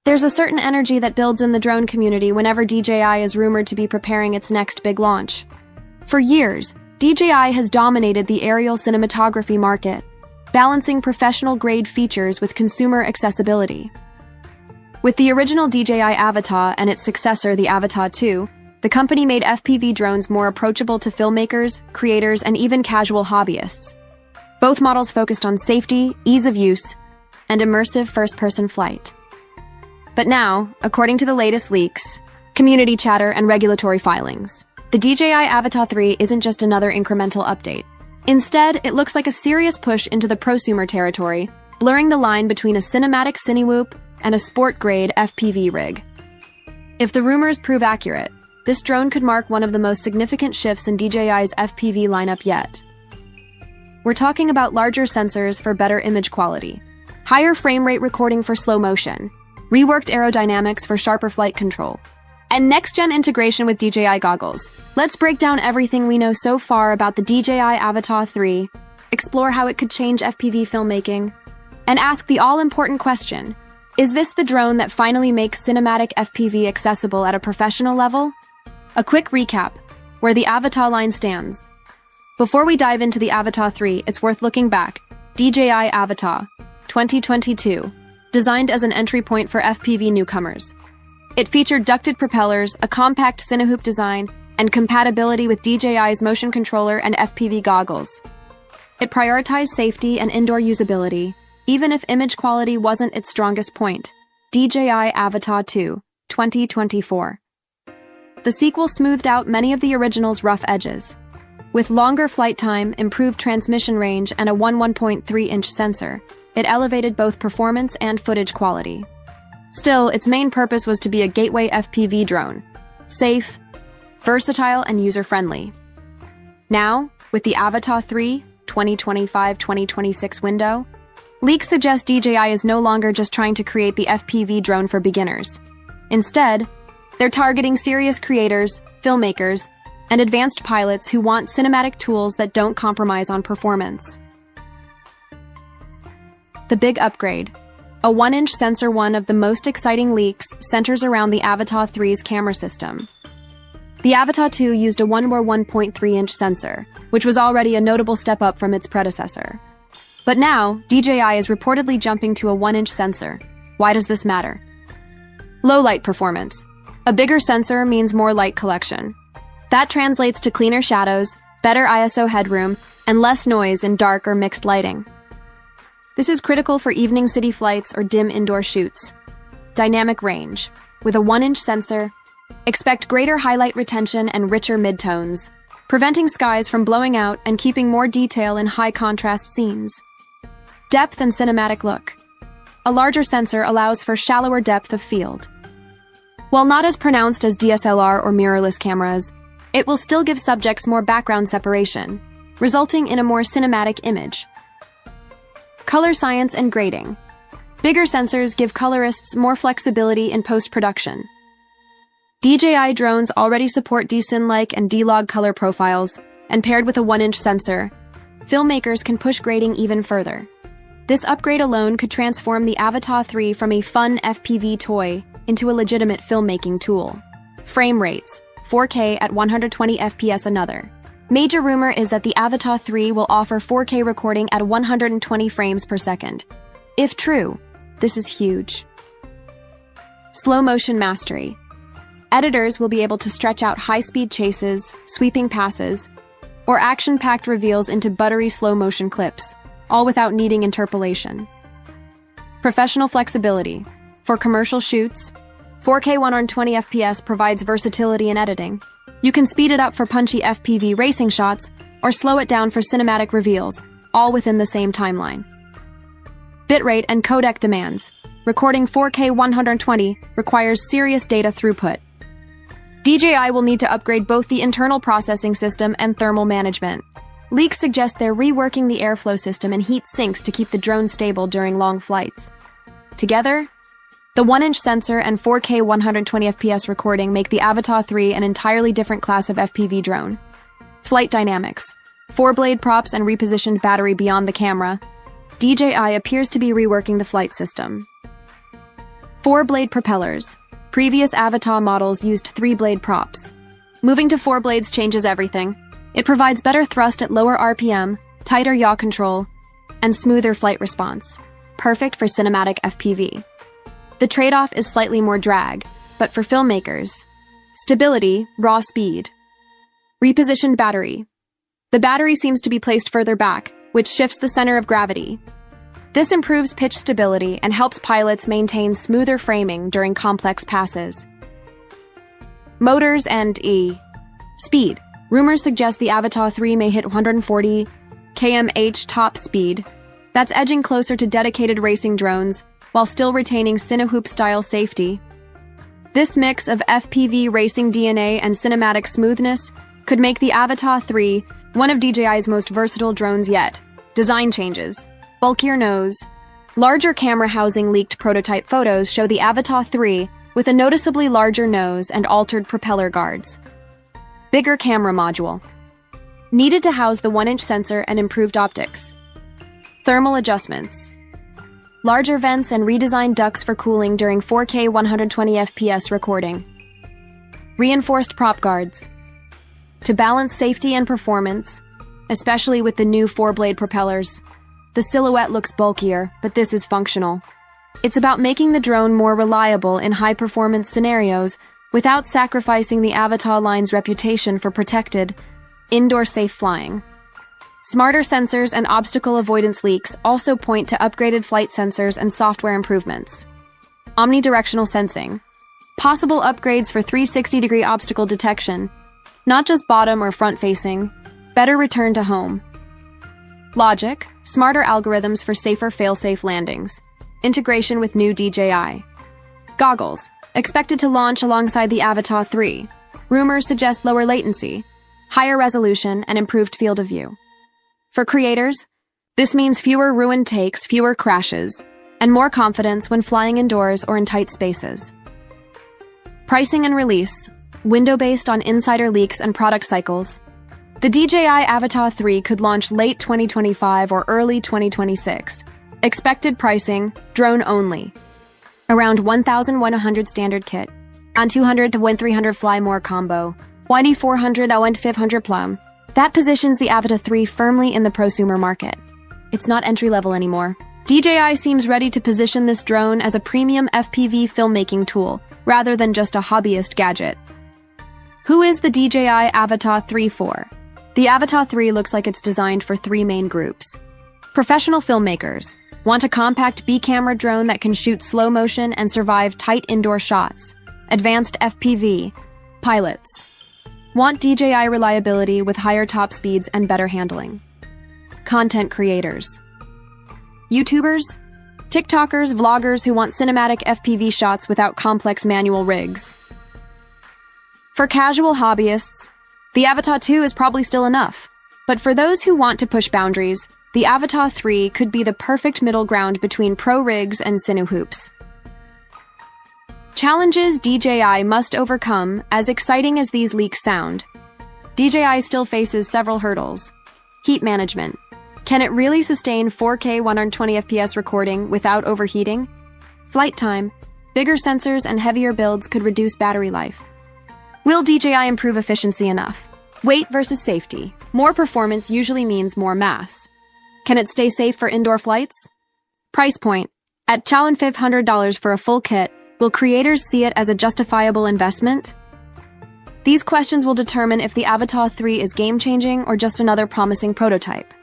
There's a certain energy that builds in the drone community whenever DJI is rumored to be preparing its next big launch. For years, DJI has dominated the aerial cinematography market, balancing professional-grade features with consumer accessibility. With the original DJI Avata and its successor, the Avata 2, the company made FPV drones more approachable to filmmakers, creators, and even casual hobbyists. Both models focused on safety, ease of use, and immersive first-person flight. But now, according to the latest leaks, community chatter, and regulatory filings, the DJI Avata 3 isn't just another incremental update. Instead, it looks like a serious push into the prosumer territory, blurring the line between a cinematic Cinewhoop and a sport-grade FPV rig. If the rumors prove accurate, this drone could mark one of the most significant shifts in DJI's FPV lineup yet. We're talking about larger sensors for better image quality, higher frame rate recording for slow motion, reworked aerodynamics for sharper flight control, and next-gen integration with DJI goggles. Let's break down everything we know so far about the DJI Avata 3, explore how it could change FPV filmmaking, and ask the all-important question, is this the drone that finally makes cinematic FPV accessible at a professional level? A quick recap, where the Avata line stands. Before we dive into the Avata 3, it's worth looking back. DJI Avata 2022. Designed as an entry point for FPV newcomers. It featured ducted propellers, a compact Cinehoop design, and compatibility with DJI's motion controller and FPV goggles. It prioritized safety and indoor usability, even if image quality wasn't its strongest point. DJI Avata 2, 2024. The sequel smoothed out many of the original's rough edges. With longer flight time, improved transmission range, and a 1.3-inch sensor, it elevated both performance and footage quality. Still, its main purpose was to be a gateway FPV drone. Safe, versatile, and user-friendly. Now, with the Avata 3 2025-2026 window, leaks suggest DJI is no longer just trying to create the FPV drone for beginners. Instead, they're targeting serious creators, filmmakers, and advanced pilots who want cinematic tools that don't compromise on performance. The big upgrade. A 1-inch sensor. One of the most exciting leaks centers around the Avata 3's camera system. The Avata 2 used a 1.3-inch sensor, which was already a notable step up from its predecessor. But now, DJI is reportedly jumping to a 1-inch sensor. Why does this matter? Low light performance. A bigger sensor means more light collection. That translates to cleaner shadows, better ISO headroom, and less noise in dark or mixed lighting. This is critical for evening city flights or dim indoor shoots. Dynamic range. With a 1-inch sensor, expect greater highlight retention and richer midtones, preventing skies from blowing out and keeping more detail in high-contrast scenes. Depth and cinematic look. A larger sensor allows for shallower depth of field. While not as pronounced as DSLR or mirrorless cameras, it will still give subjects more background separation, resulting in a more cinematic image. Color science and grading. Bigger sensors give colorists more flexibility in post-production. DJI drones already support DCIN-like and D-Log color profiles, and paired with a 1-inch sensor, filmmakers can push grading even further. This upgrade alone could transform the Avata 3 from a fun FPV toy into a legitimate filmmaking tool. Frame rates. 4K at 120 FPS. Another major rumor is that the Avata 3 will offer 4K recording at 120 frames per second. If true, this is huge. Slow motion mastery. Editors will be able to stretch out high-speed chases, sweeping passes, or action-packed reveals into buttery slow-motion clips, all without needing interpolation. Professional flexibility. For commercial shoots, 4K 120 FPS provides versatility in editing. You can speed it up for punchy FPV racing shots or slow it down for cinematic reveals, all within the same timeline. Bitrate and codec demands. Recording 4K 120 requires serious data throughput. DJI will need to upgrade both the internal processing system and thermal management. Leaks suggest they're reworking the airflow system and heat sinks to keep the drone stable during long flights. Together, the 1-inch sensor and 4K 120 FPS recording make the Avata 3 an entirely different class of FPV drone. Flight dynamics. 4-blade props and repositioned battery beyond the camera. DJI appears to be reworking the flight system. 4-blade propellers. Previous Avata models used 3-blade props. Moving to 4 blades changes everything. It provides better thrust at lower RPM, tighter yaw control, and smoother flight response. Perfect for cinematic FPV. The trade-off is slightly more drag, but for filmmakers, stability, raw speed. Repositioned battery. The battery seems to be placed further back, which shifts the center of gravity. This improves pitch stability and helps pilots maintain smoother framing during complex passes. Motors and speed. Rumors suggest the Avata 3 may hit 140 km/h top speed. That's edging closer to dedicated racing drones, while still retaining Cinewhoop-style safety. This mix of FPV racing DNA and cinematic smoothness could make the Avata 3 one of DJI's most versatile drones yet. Design changes. Bulkier nose. Larger camera housing. Leaked prototype photos show the Avata 3 with a noticeably larger nose and altered propeller guards. Bigger camera module. Needed to house the 1-inch sensor and improved optics. Thermal adjustments. Larger vents and redesigned ducts for cooling during 4K 120 FPS recording. Reinforced prop guards. To balance safety and performance, especially with the new 4-blade propellers, the silhouette looks bulkier, but this is functional. It's about making the drone more reliable in high-performance scenarios without sacrificing the Avata line's reputation for protected, indoor safe flying. Smarter sensors and obstacle avoidance leaks also point to upgraded flight sensors and software improvements. Omnidirectional sensing. Possible upgrades for 360-degree obstacle detection, not just bottom or front-facing. Better return to home. Logic. Smarter algorithms for safer fail-safe landings. Integration with new DJI. Goggles. Expected to launch alongside the Avata 3. Rumors suggest lower latency, higher resolution, and improved field of view. For creators, this means fewer ruined takes, fewer crashes, and more confidence when flying indoors or in tight spaces. Pricing and release. Window based on insider leaks and product cycles. The DJI Avata 3 could launch late 2025 or early 2026. Expected pricing, drone only. Around 1,100 standard kit. On 200 to 1,300 fly more combo. 400 to 500 plum. That positions the Avata 3 firmly in the prosumer market. It's not entry-level anymore. DJI seems ready to position this drone as a premium FPV filmmaking tool, rather than just a hobbyist gadget. Who is the DJI Avata 3 for? The Avata 3 looks like it's designed for 3 main groups. Professional filmmakers. Want a compact B-camera drone that can shoot slow motion and survive tight indoor shots. Advanced FPV. Pilots. Want DJI reliability with higher top speeds and better handling. Content creators. YouTubers. TikTokers, vloggers who want cinematic FPV shots without complex manual rigs. For casual hobbyists, the Avata 2 is probably still enough. But for those who want to push boundaries, the Avata 3 could be the perfect middle ground between pro rigs and Cinewhoops. Challenges DJI must overcome. As exciting as these leaks sound, DJI still faces several hurdles. Heat management. Can it really sustain 4K 120 FPS recording without overheating? Flight time. Bigger sensors and heavier builds could reduce battery life. Will DJI improve efficiency enough? Weight versus safety. More performance usually means more mass. Can it stay safe for indoor flights? Price point. At $500 for a full kit, will creators see it as a justifiable investment? These questions will determine if the Avata 3 is game-changing or just another promising prototype.